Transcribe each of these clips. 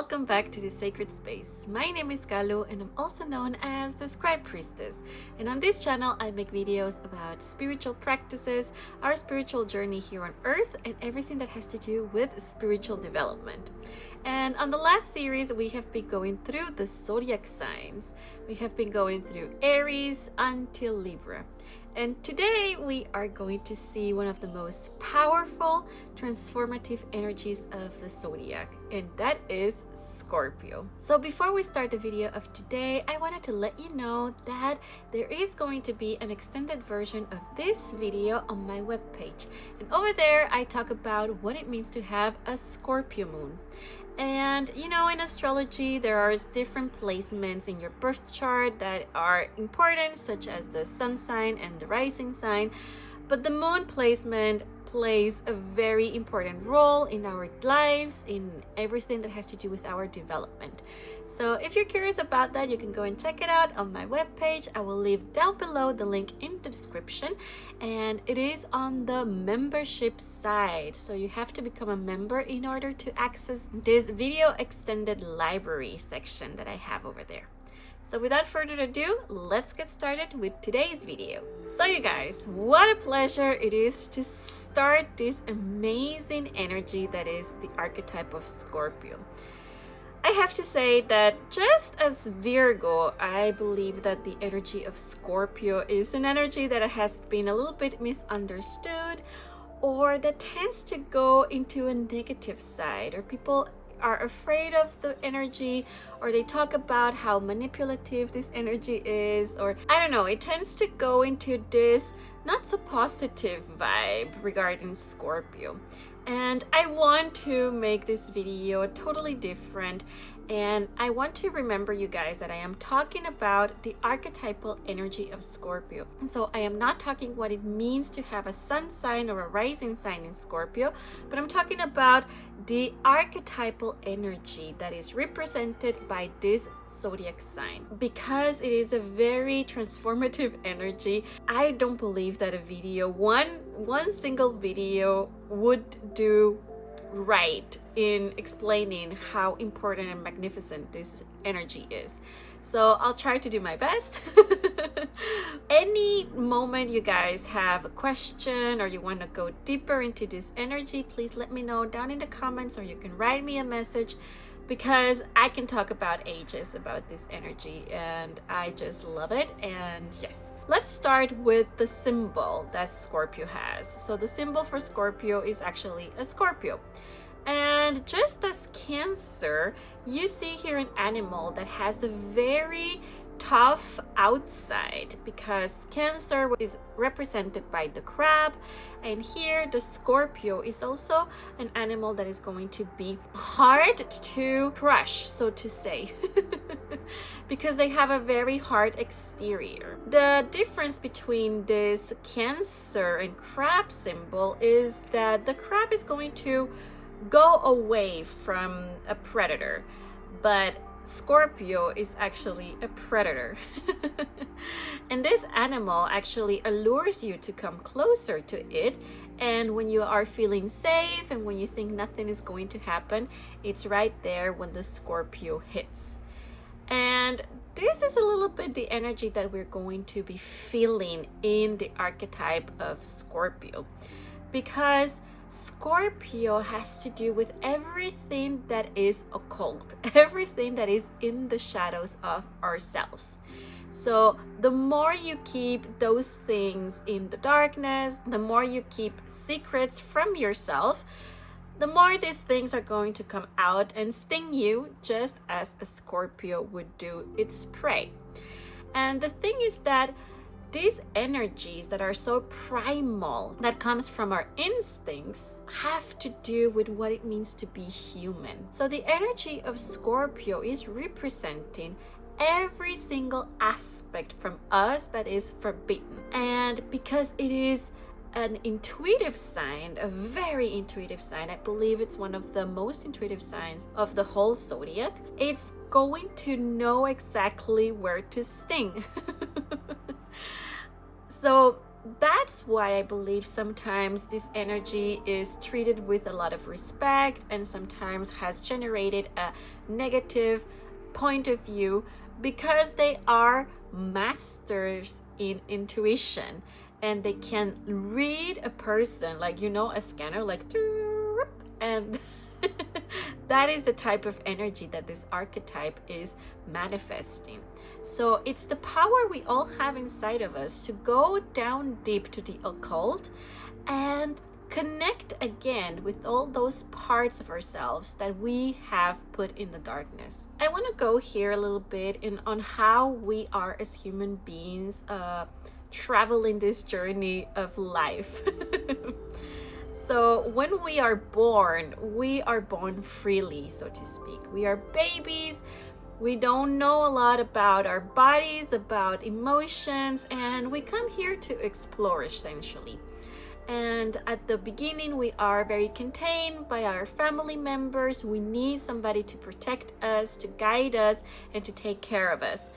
welcome back to the Sacred Space. My name is Galu and I'm also known as the Scribe Priestess. And on this channel, I make videos about spiritual practices, our spiritual journey here on Earth, and everything that has to do with spiritual development. And on the last series, we have been going through the zodiac signs. We have been going through Aries until Libra. And today we are going to see one of the most powerful, transformative energies of the zodiac, and that is Scorpio. So before we start the video of today, I wanted to let you know that there is going to be an extended version of this video on my webpage. And over there, I talk about what it means to have a Scorpio moon. And you know, in astrology, there are different placements in your birth chart that are important, such as the sun sign and the rising sign. But the moon placement plays a very important role in our lives, in everything that has to do with our development. So if you're curious about that, you can go and check it out on my webpage. I will leave down below the link in the description, and it is on the membership side. So you have to become a member in order to access this video extended library section that I have over there. So without further ado, let's get started with today's video. So you guys, what a pleasure it is to start this amazing energy that is the archetype of Scorpio. I have to say that just as Virgo, I believe that the energy of Scorpio is an energy that has been a little bit misunderstood, or that tends to go into a negative side, or people are afraid of the energy, or they talk about how manipulative this energy is, or I don't know, it tends to go into this not so positive vibe regarding Scorpio. And I want to make this video totally different, and I want to remember you guys that I am talking about the archetypal energy of Scorpio. So I am not talking what it means to have a sun sign or a rising sign in Scorpio, but I'm talking about the archetypal energy that is represented by this zodiac sign. Because it is a very transformative energy, I don't believe that a video, one single video would do right in explaining how important and magnificent this energy is. So I'll try to do my best. Any moment you guys have a question or you want to go deeper into this energy, please let me know down in the comments, or you can write me a message, because I can talk about ages about this energy and I just love it. And yes, let's start with the symbol that Scorpio has. So the symbol for Scorpio is actually a Scorpio. And just as Cancer, you see here an animal that has a very tough outside, because Cancer is represented by the crab, and here the Scorpio is also an animal that is going to be hard to crush, so to say, because they have a very hard exterior. The difference between this Cancer and crab symbol is that the crab is going to go away from a predator, but Scorpio is actually a predator. And this animal actually allures you to come closer to it, and when you are feeling safe and when you think nothing is going to happen, it's right there when the Scorpio hits. And this is a little bit the energy that we're going to be feeling in the archetype of Scorpio, because Scorpio has to do with everything that is occult, everything that is in the shadows of ourselves. So the more you keep those things in the darkness, the more you keep secrets from yourself, the more these things are going to come out and sting you, just as a Scorpio would do its prey. And the thing is that these energies that are so primal, that comes from our instincts, have to do with what it means to be human. So the energy of Scorpio is representing every single aspect from us that is forbidden. And because it is an intuitive sign, a very intuitive sign, I believe it's one of the most intuitive signs of the whole zodiac, it's going to know exactly where to sting. So that's why I believe sometimes this energy is treated with a lot of respect and sometimes has generated a negative point of view, because they are masters in intuition and they can read a person like, a scanner, like, and that is the type of energy that this archetype is manifesting. So it's the power we all have inside of us to go down deep to the occult and connect again with all those parts of ourselves that we have put in the darkness. I want to go here a little bit on how we are as human beings traveling this journey of life. So when we are born freely, so to speak. We are babies. We don't know a lot about our bodies, about emotions, and we come here to explore, essentially. And at the beginning, we are very contained by our family members. We need somebody to protect us, to guide us, and to take care of us.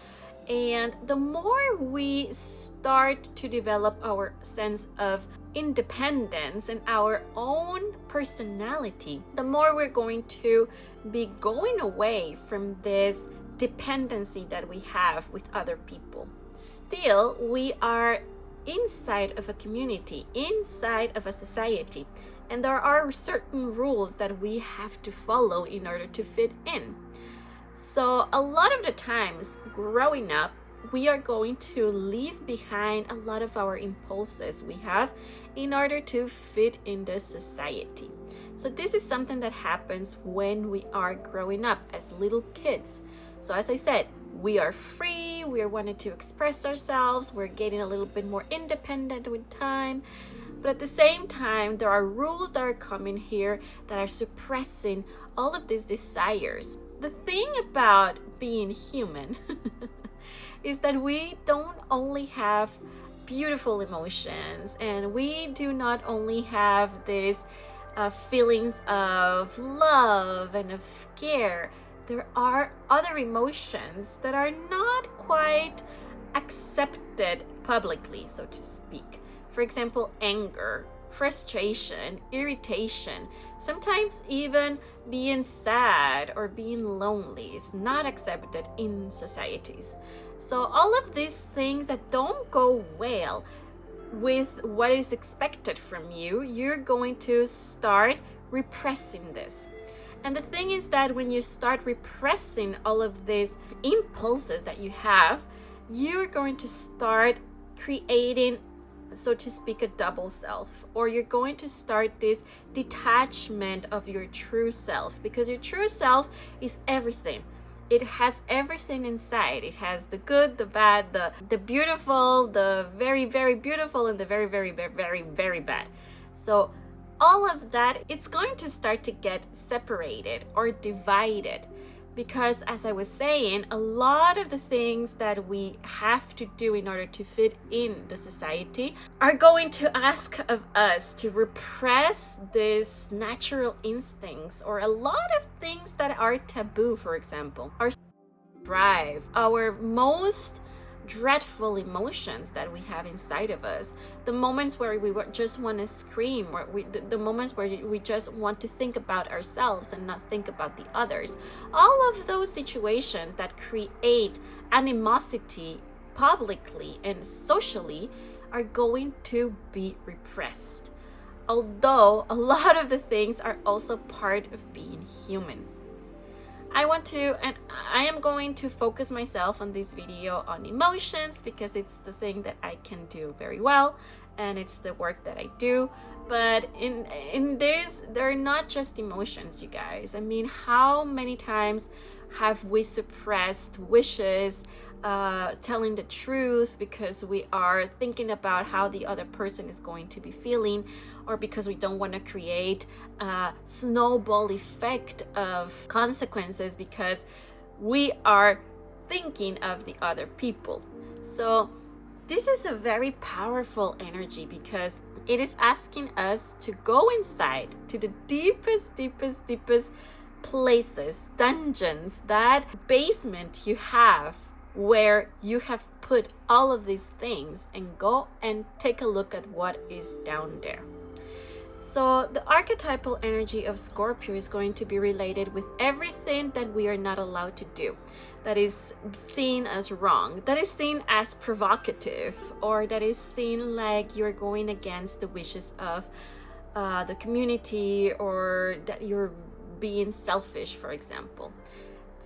And the more we start to develop our sense of independence and our own personality, the more we're going to be going away from this dependency that we have with other people. Still, we are inside of a community, inside of a society, and there are certain rules that we have to follow in order to fit in. So a lot of the times growing up, we are going to leave behind a lot of our impulses we have in order to fit in the society. So this is something that happens when we are growing up as little kids. So as I said, we are free, we are wanting to express ourselves, we're getting a little bit more independent with time. But at the same time, there are rules that are coming here that are suppressing all of these desires. The thing about being human is that we don't only have beautiful emotions, and we do not only have these feelings of love and of care. There are other emotions that are not quite accepted publicly, so to speak. For example, anger, frustration, irritation, sometimes even being sad or being lonely is not accepted in societies. So all of these things that don't go well with what is expected from you, you're going to start repressing this. And the thing is that when you start repressing all of these impulses that you have, you're going to start creating, so to speak, a double self, or you're going to start this detachment of your true self, because your true self is everything. It has everything inside. It has the good, the bad, the beautiful, the very, very beautiful, and the very, very, very, very, very bad. So all of that, it's going to start to get separated or divided, because as I was saying, a lot of the things that we have to do in order to fit in the society are going to ask of us to repress these natural instincts, or a lot of things that are taboo. For example, our drive, our most dreadful emotions that we have inside of us, the moments where we just want to scream, or the moments where we just want to think about ourselves and not think about the others. All of those situations that create animosity publicly and socially are going to be repressed. Although a lot of the things are also part of being human. I am going to focus myself on this video on emotions, because it's the thing that I can do very well, and it's the work that I do. But in this, they're not just emotions, you guys. I mean, how many times have we suppressed wishes, telling the truth because we are thinking about how the other person is going to be feeling, or because we don't want to create a snowball effect of consequences because we are thinking of the other people. So this is a very powerful energy, because it is asking us to go inside to the deepest places, dungeons, that basement you have, where you have put all of these things and go and take a look at what is down there. So the archetypal energy of Scorpio is going to be related with everything that we are not allowed to do, that is seen as wrong, that is seen as provocative, or that is seen like you're going against the wishes of the community, or that you're being selfish, for example.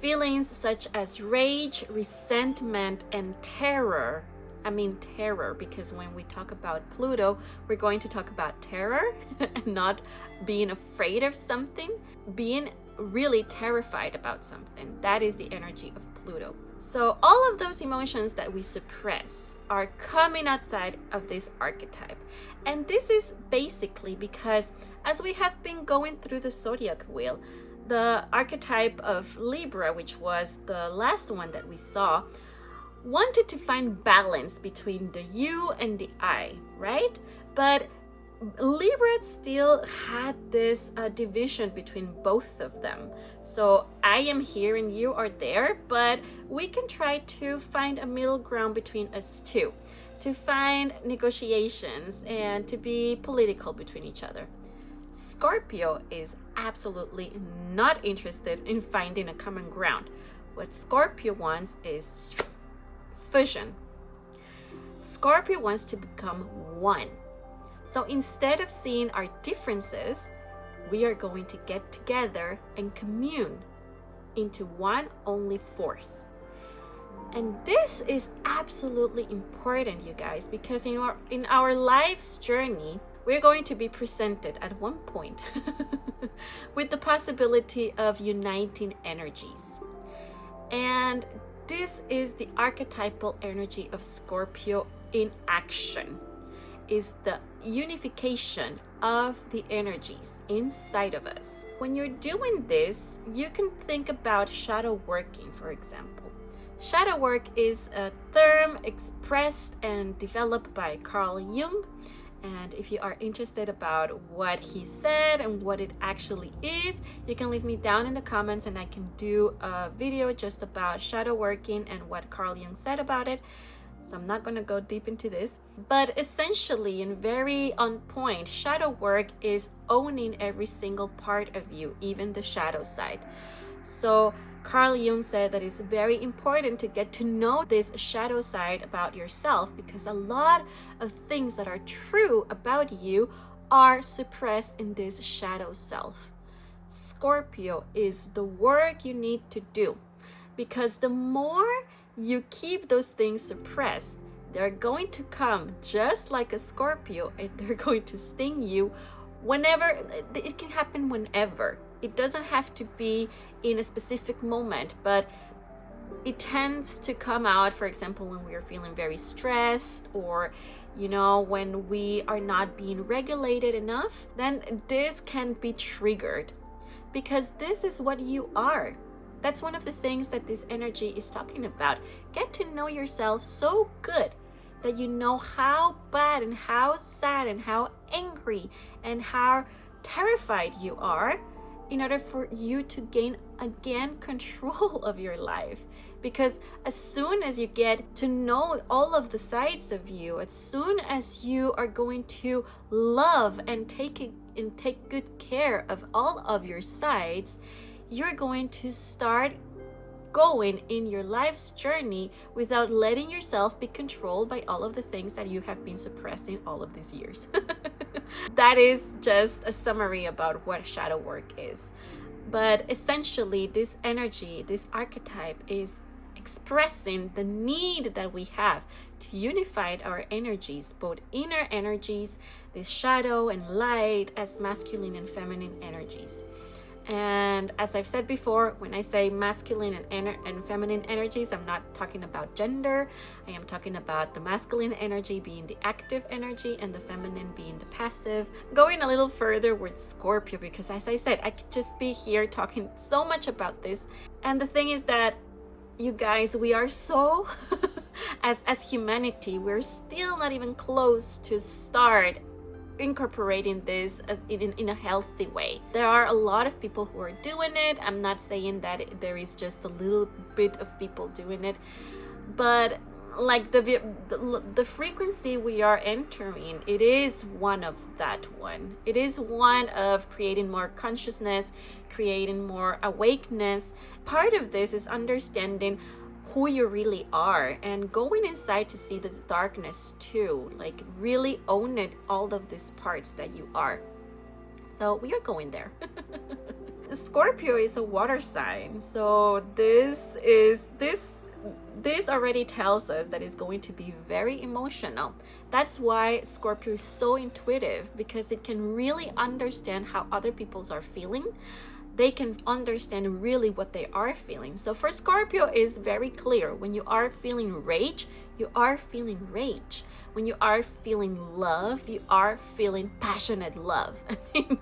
Feelings such as rage, resentment, and terror. I mean terror, because when we talk about Pluto, we're going to talk about terror and not being afraid of something, being really terrified about something. That is the energy of Pluto. So all of those emotions that we suppress are coming outside of this archetype. And this is basically because as we have been going through the Zodiac Wheel, the archetype of Libra, which was the last one that we saw, wanted to find balance between the you and the I, right? But Libra still had this division between both of them. So I am here and you are there, but we can try to find a middle ground between us two, to find negotiations and to be political between each other. Scorpio is absolutely not interested in finding a common ground. What Scorpio wants is fusion. Scorpio wants to become one. So instead of seeing our differences, we are going to get together and commune into one only force. And this is absolutely important, you guys, because in our life's journey, we're going to be presented at one point with the possibility of uniting energies. And this is the archetypal energy of Scorpio in action, is the unification of the energies inside of us. When you're doing this, you can think about shadow working, for example. Shadow work is a term expressed and developed by Carl Jung. And if you are interested about what he said and what it actually is, you can leave me down in the comments and I can do a video just about shadow working and what Carl Jung said about it. So I'm not going to go deep into this. But essentially, and very on point, shadow work is owning every single part of you, even the shadow side. So Carl Jung said that it's very important to get to know this shadow side about yourself, because a lot of things that are true about you are suppressed in this shadow self. Scorpio is the work you need to do, because the more you keep those things suppressed, they're going to come just like a Scorpio, and they're going to sting you whenever. It can happen whenever. It doesn't have to be in a specific moment, but it tends to come out, for example, when we are feeling very stressed, or when we are not being regulated enough. Then this can be triggered, because this is what you are. That's one of the things that this energy is talking about. Get to know yourself so good that you know how bad and how sad and how angry and how terrified you are, in order for you to gain again control of your life. Because as soon as you get to know all of the sides of you, as soon as you are going to love and take good care of all of your sides, you're going to start going in your life's journey without letting yourself be controlled by all of the things that you have been suppressing all of these years. That is just a summary about what shadow work is. But essentially, this energy, this archetype, is expressing the need that we have to unify our energies, both inner energies, this shadow and light, as masculine and feminine energies. And as I've said before, when I say masculine and feminine energies, I'm not talking about gender. I am talking about the masculine energy being the active energy and the feminine being the passive. Going a little further with Scorpio, because as I said, I could just be here talking so much about this. And the thing is that, you guys, we are so, as humanity, we're still not even close to start incorporating this as in a healthy way. There are a lot of people who are doing it. I'm not saying that there is just a little bit of people doing it, but like the frequency we are entering, it is one of that one. It is one of creating more consciousness, creating more awakeness. Part of this is understanding who you really are and going inside to see this darkness too, like really own it, all of these parts that you are. So we are going there. Scorpio is a water sign, so this already tells us that it's going to be very emotional. That's why Scorpio is so intuitive, because it can really understand how other people are feeling. They can understand really what they are feeling. So for Scorpio, is very clear. When you are feeling rage, you are feeling rage. When you are feeling love, you are feeling passionate love. I mean,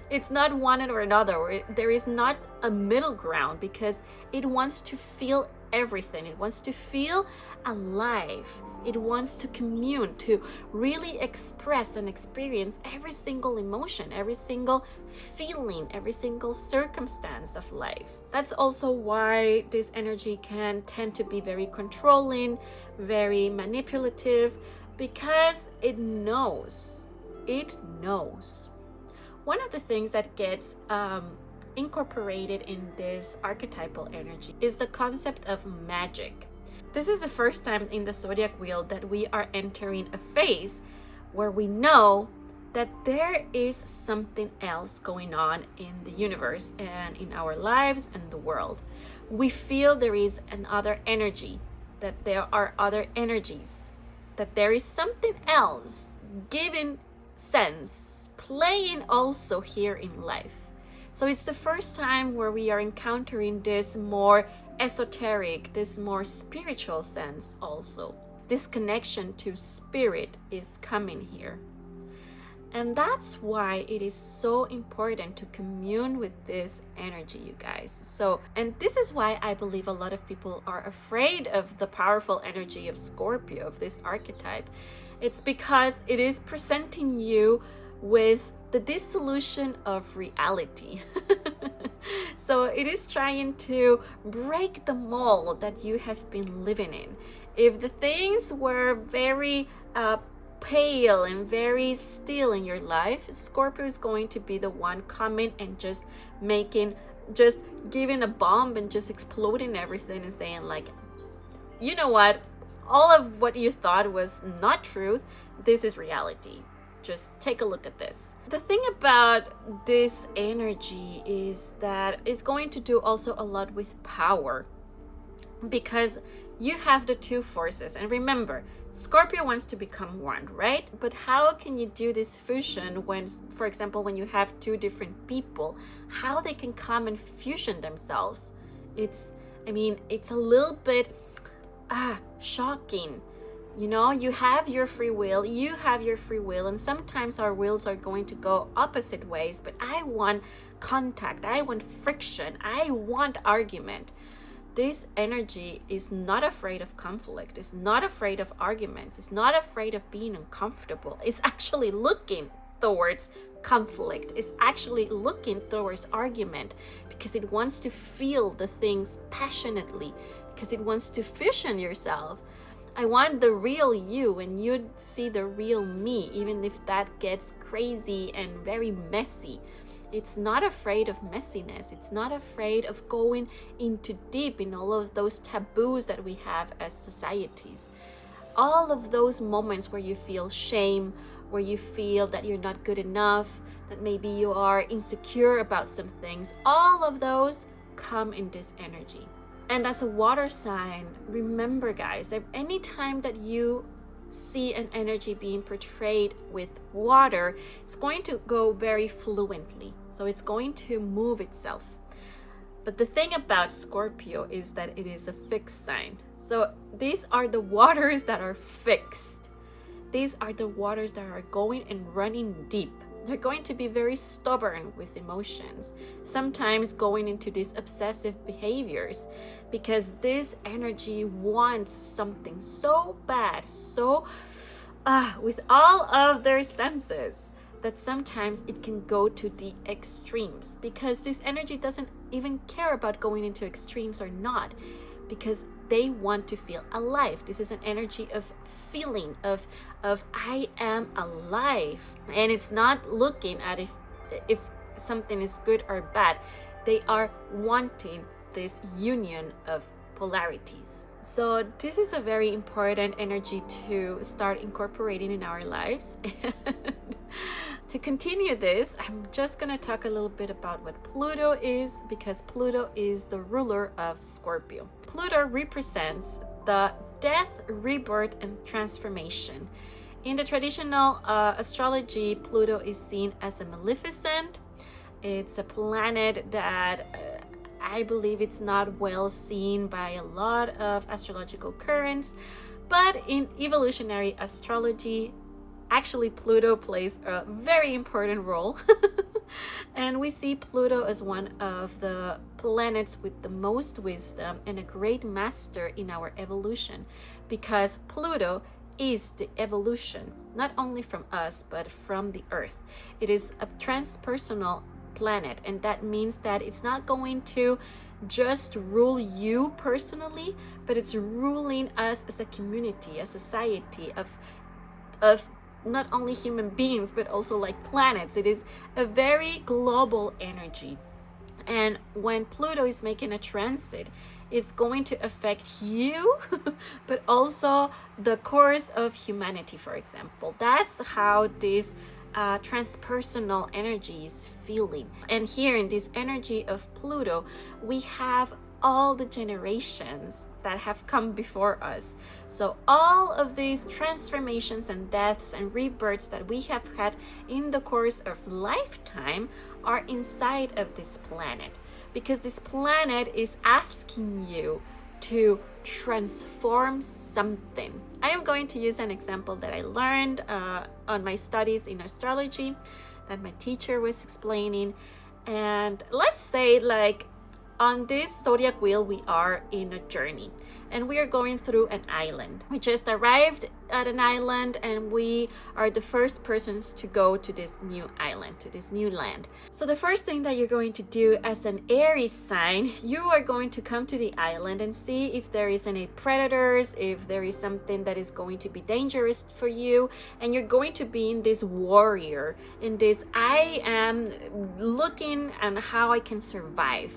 it's not one or another. There is not a middle ground, because it wants to feel everything. It wants to feel alive. It wants to commune, to really express and experience every single emotion, every single feeling, every single circumstance of life. That's also why this energy can tend to be very controlling, very manipulative, because it knows. It knows. One of the things that gets incorporated in this archetypal energy is the concept of magic. This is the first time in the Zodiac Wheel that we are entering a phase where we know that there is something else going on in the universe and in our lives and the world. We feel there is another energy, that there are other energies, that there is something else giving sense, playing also here in life. So it's the first time where we are encountering this more esoteric, this more spiritual sense also. This connection to spirit is coming here. And that's why it is so important to commune with this energy, you guys. So, and this is why I believe a lot of people are afraid of the powerful energy of Scorpio, of this archetype. It's because it is presenting you with the dissolution of reality. So it is trying to break the mold that you have been living in. If the things were very pale and very still in your life, Scorpio is going to be the one coming and just giving a bomb and just exploding everything and saying like, you know what, all of what you thought was not truth, this is reality. Just take a look at this. The thing about this energy is that it's going to do also a lot with power, because you have the two forces. And remember, Scorpio wants to become one, right? But how can you do this fusion when, for example, when you have two different people, how they can come and fusion themselves? It's a little bit shocking. You know, you have your free will, and sometimes our wills are going to go opposite ways, but I want contact, I want friction, I want argument. This energy is not afraid of conflict, it's not afraid of arguments, it's not afraid of being uncomfortable. It's actually looking towards conflict, it's actually looking towards argument, because it wants to feel the things passionately, because it wants to fusion yourself. I want the real you, and you see the real me, even if that gets crazy and very messy. It's not afraid of messiness. It's not afraid of going into deep in all of those taboos that we have as societies. All of those moments where you feel shame, where you feel that you're not good enough, that maybe you are insecure about some things, all of those come in this energy. And as a water sign, remember guys, that any time that you see an energy being portrayed with water, it's going to go very fluently. So it's going to move itself. But the thing about Scorpio is that it is a fixed sign. So these are the waters that are fixed. These are the waters that are going and running deep. They're going to be very stubborn with emotions, sometimes going into these obsessive behaviors, because this energy wants something so bad, so with all of their senses, that sometimes it can go to the extremes, because this energy doesn't even care about going into extremes or not, because they want to feel alive. This is an energy of feeling, of I am alive. And it's not looking at if something is good or bad. They are wanting this union of polarities. So this is a very important energy to start incorporating in our lives. To continue this, I'm just going to talk a little bit about what Pluto is, because Pluto is the ruler of Scorpio. Pluto represents the death, rebirth, and transformation. In the traditional astrology, Pluto is seen as a maleficent. It's a planet that I believe it's not well seen by a lot of astrological currents, but in evolutionary astrology, actually Pluto plays a very important role. And we see Pluto as one of the planets with the most wisdom and a great master in our evolution, because Pluto is the evolution, not only from us, but from the Earth. It is a transpersonal planet, and that means that it's not going to just rule you personally, but it's ruling us as a community, a society of not only human beings, but also like planets. It is a very global energy. And when Pluto is making a transit, it's going to affect you, but also the course of humanity, for example. That's how this transpersonal energy is feeling. And here in this energy of Pluto, we have all the generations that have come before us. So all of these transformations and deaths and rebirths that we have had in the course of lifetime are inside of this planet, because this planet is asking you to transform something. I am going to use an example that I learned on my studies in astrology that my teacher was explaining. And let's say, like, on this Zodiac Wheel, we are in a journey and we are going through an island. We just arrived at an island and we are the first persons to go to this new island, to this new land. So the first thing that you're going to do as an Aries sign, you are going to come to the island and see if there is any predators, if there is something that is going to be dangerous for you. And you're going to be in this warrior, in this I am looking at how I can survive.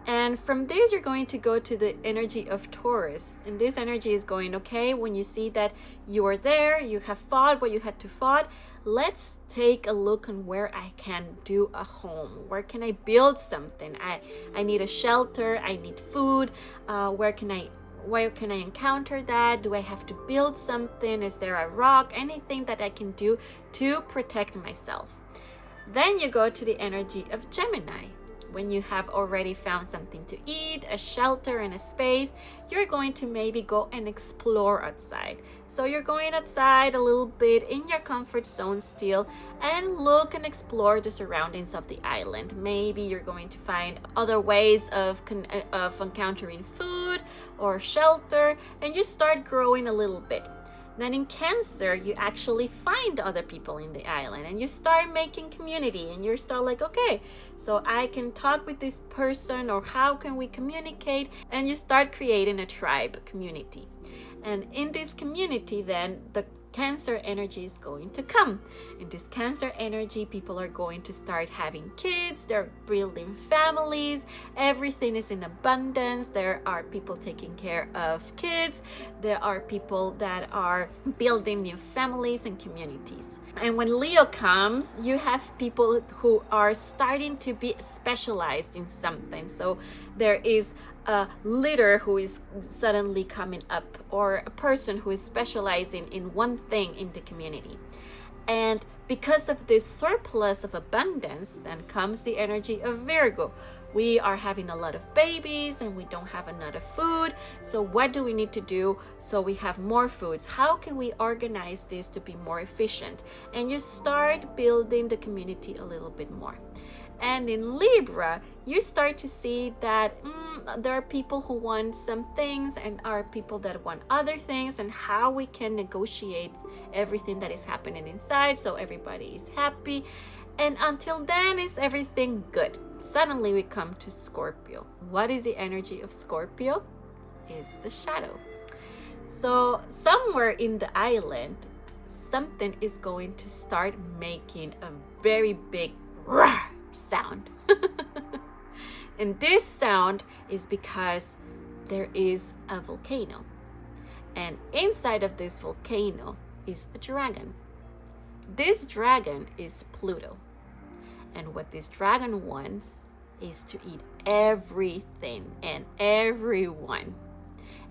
And from this, you're going to go to the energy of Taurus. And this energy is going, okay, when you see that you are there, you have fought what you had to fight, let's take a look on where I can do a home. Where can I build something? I need a shelter, I need food. Where can I encounter that? Do I have to build something? Is there a rock? Anything that I can do to protect myself. Then you go to the energy of Gemini. When you have already found something to eat, a shelter and a space, you're going to maybe go and explore outside. So you're going outside a little bit in your comfort zone still and look and explore the surroundings of the island. Maybe you're going to find other ways of encountering food or shelter, and you start growing a little bit. Then in Cancer, you actually find other people in the island and you start making community, and you're still like, okay, so I can talk with this person, or how can we communicate? And you start creating a tribe community. And in this community, then the Cancer energy is going to come. In this Cancer energy, people are going to start having kids, they're building families, everything is in abundance. There are people taking care of kids, there are people that are building new families and communities. And when Leo comes, you have people who are starting to be specialized in something. So there is a leader who is suddenly coming up, or a person who is specializing in one thing in the community. And because of this surplus of abundance, then comes the energy of Virgo. We are having a lot of babies and we don't have enough food. So what do we need to do so we have more foods? How can we organize this to be more efficient? And you start building the community a little bit more. And in Libra, you start to see that there are people who want some things and are people that want other things, and how we can negotiate everything that is happening inside so everybody is happy. And until then, is everything good? Suddenly we come to Scorpio. What is the energy of Scorpio? is the shadow. So somewhere in the island, something is going to start making a very big roar sound. And this sound is because there is a volcano. And inside of this volcano is a dragon. This dragon is Pluto. And what this dragon wants is to eat everything and everyone.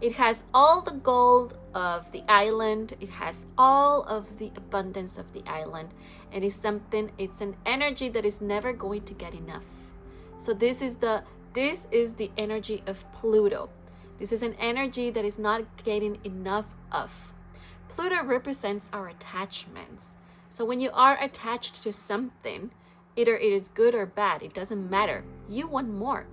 It has all the gold of the island. It has all of the abundance of the island. And it's an energy that is never going to get enough. So this is the energy of Pluto. This is an energy that is not getting enough of. Pluto represents our attachments. So when you are attached to something, either it is good or bad, it doesn't matter. You want more.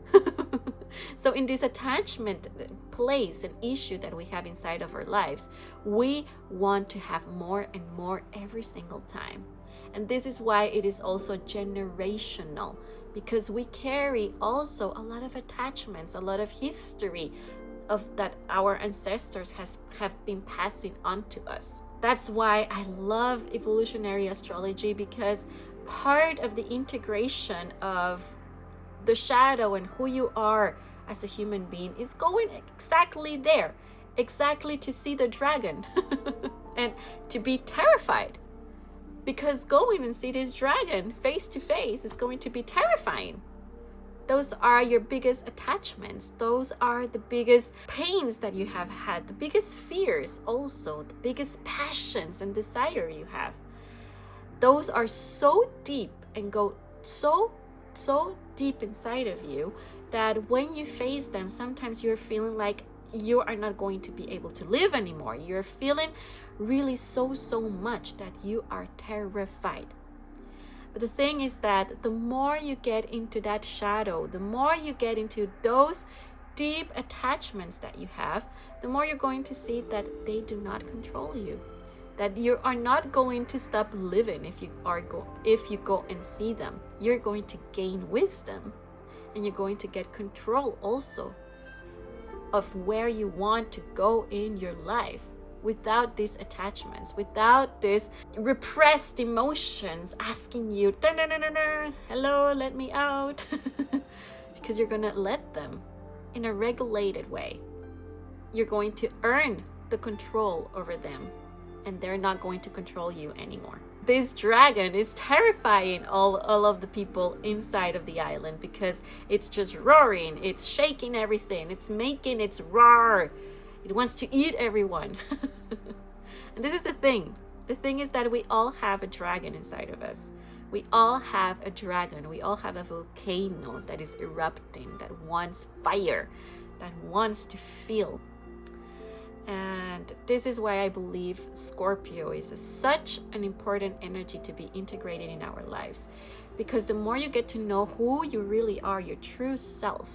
So in this attachment place and issue that we have inside of our lives, we want to have more and more every single time. And this is why it is also generational, because we carry also a lot of attachments, a lot of history of that our ancestors have been passing on to us. That's why I love evolutionary astrology, because part of the integration of the shadow and who you are as a human being is going exactly there, exactly to see the dragon and to be terrified, because going and see this dragon face to face is going to be terrifying. Those are your biggest attachments. Those are the biggest pains that you have had, the biggest fears also, the biggest passions and desire you have. Those are so deep and go so deep inside of you that when you face them, sometimes you're feeling like you are not going to be able to live anymore. You're feeling really so much that you are terrified. But the thing is that the more you get into that shadow, the more you get into those deep attachments that you have, the more you're going to see that they do not control you. That you are not going to stop living if you go and see them. You're going to gain wisdom, and you're going to get control also of where you want to go in your life, without these attachments, without these repressed emotions asking you, hello, let me out. Because you're gonna let them in a regulated way. You're going to earn the control over them, and they're not going to control you anymore. This dragon is terrifying all of the people inside of the island, because it's just roaring, it's shaking everything, it's making its roar. It wants to eat everyone. And this is the thing. The thing is that we all have a dragon inside of us. We all have a dragon. We all have a volcano that is erupting, that wants fire, that wants to feel. And this is why I believe Scorpio is such an important energy to be integrated in our lives. Because the more you get to know who you really are, your true self,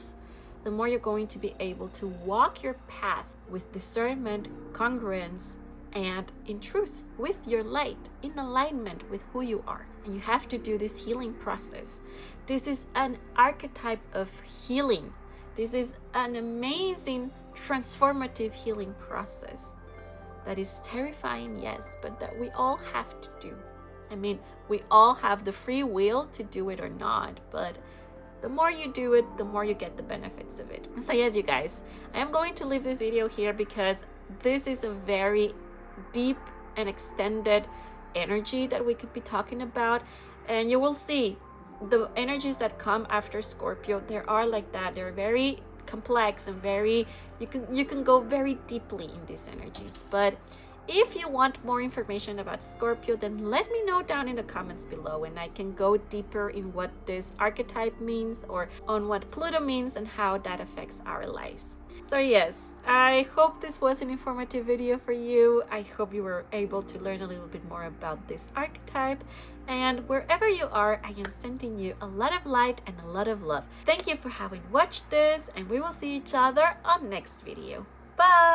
the more you're going to be able to walk your path with discernment, congruence, and in truth, with your light, in alignment with who you are. And you have to do this healing process. This is an archetype of healing. This is an amazing transformative healing process that is terrifying, yes, but that we all have to do. I mean, we all have the free will to do it or not, but the more you do it, the more you get the benefits of it. So yes, you guys, I am going to leave this video here because this is a very deep and extended energy that we could be talking about, and you will see the energies that come after Scorpio, they are like that. They're very complex and very, you can go very deeply in these energies. But if you want more information about Scorpio, then let me know down in the comments below, and I can go deeper in what this archetype means, or on what Pluto means and how that affects our lives. So yes, I hope this was an informative video for you. I hope you were able to learn a little bit more about this archetype. And wherever you are, I am sending you a lot of light and a lot of love. Thank you for having watched this, and we will see each other on next video. Bye!